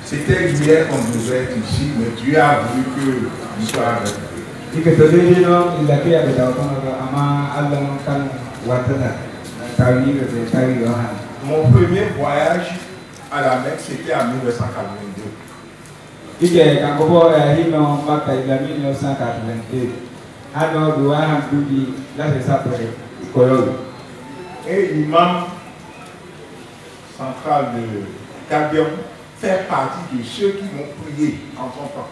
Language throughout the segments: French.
C'était hier qu'on devait être ici, mais Dieu a voulu que nous soyons avec vous. Mon premier voyage à la Mecque, c'était en 1982. Et l'imam central de Cameroun fait partie de ceux qui m'ont prié en son temps.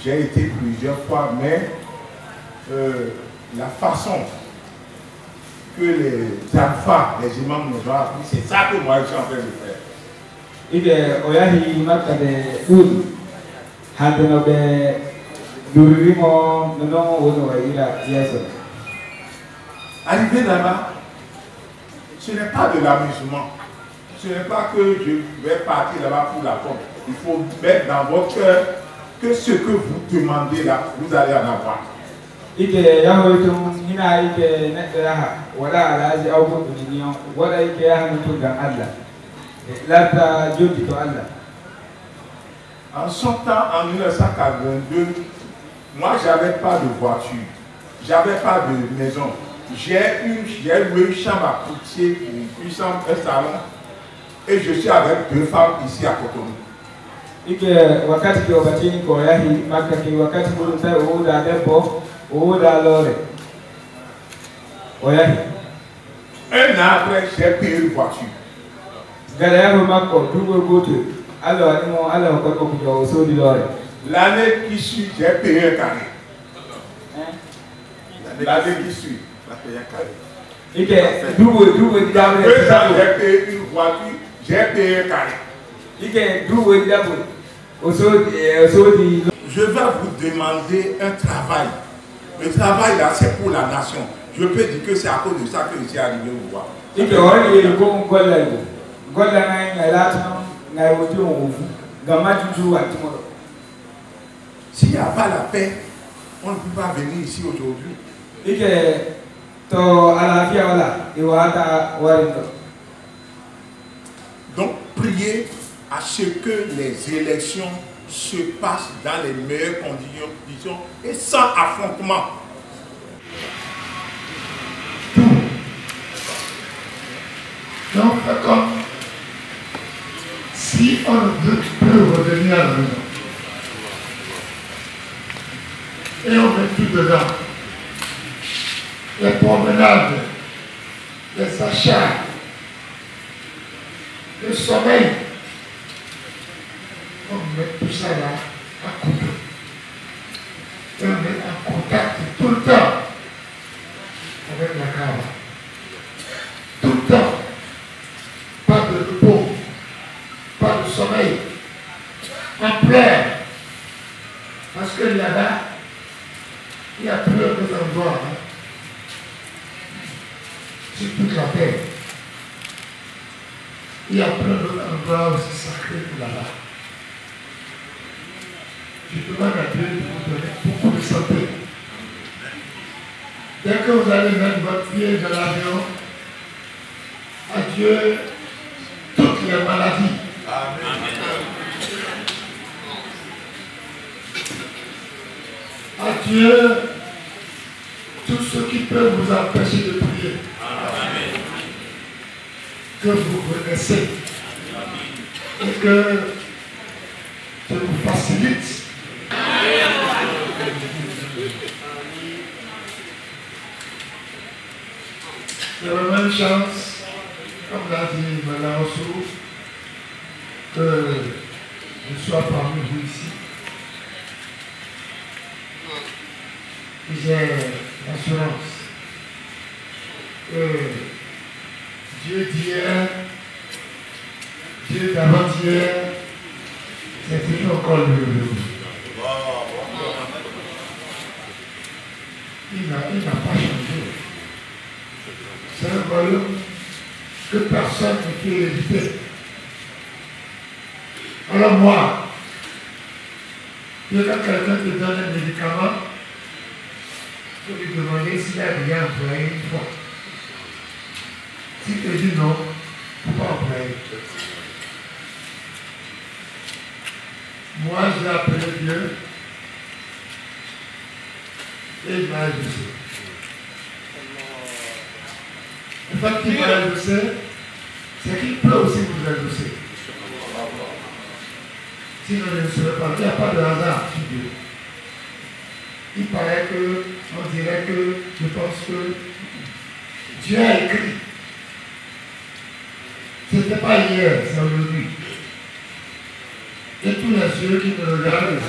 J'ai été plusieurs fois, mais la façon que les alphas, les imams nous ont appris, c'est ça que moi je suis en train de faire. Arrivé là-bas, ce n'est pas de l'amusement. Ce n'est pas que je vais partir là-bas pour la porte. Il faut mettre dans votre cœur que ce que vous demandez là, vous allez en avoir. En son temps, en 1982, moi, j'avais pas de voiture, j'avais pas de maison. J'ai loué une chambre à Coutier, une chambre, un salon, et je suis avec deux femmes ici à Cotonou. Un an après, j'ai payé une voiture. L'année qui suit, j'ai payé un carré. L'année qui suit, j'ai payé un carré. Deux ans, j'ai payé une voiture, j'ai payé un carré. Je vais vous demander un travail. Le travail là, c'est pour la nation. Je peux dire que c'est à cause de ça que je suis arrivé au pouvoir. S'il n'y a pas la paix, on ne peut pas venir ici aujourd'hui. Donc, priez à ce que les élections se passent dans les meilleures conditions et sans affrontement. Donc, comme si on peut revenir à la maison et on met tout dedans, les promenades, les achats, le sommeil, on met tout ça là à couper. Et on est en contact tout le temps avec la cave. Tout le temps. Pas de repos, pas de sommeil. On pleure. Parce que là-bas, il y a plusieurs endroits sur toute la terre. Il y a plein d'autres endroits aussi sacrés pour là-bas. Je demande à Dieu de vous donner beaucoup de santé. Dès que vous allez mettre votre pied dans l'avion, à Dieu toutes les maladies. Amen. À Dieu tout ce qui peut vous empêcher de prier. Amen. Que vous connaissez. Et que je vous facilite. C'est la même chance, comme l'a dit Mme Ossou, que je sois parmi vous ici. J'ai l'assurance que Dieu d'hier, Dieu d'avant-hier, c'est toujours encore le même. Il n'a pas changé. C'est un volume que personne ne peut éviter. Alors moi, quand quelqu'un te donne un médicament, il faut lui demander s'il a déjà employé une fois. S'il te dit non, il ne faut pas employer. Moi, j'ai appelé Dieu et il m'a exaucé. Le fait qu'il m'a exaucé, c'est qu'il peut aussi vous exaucer. Sinon, je ne serais pas. Il n'y a pas de hasard sur Dieu. Il paraît que, on dirait que, je pense que Dieu a écrit. Ce n'était pas hier, c'est aujourd'hui. Et tous les yeux qui me regardent,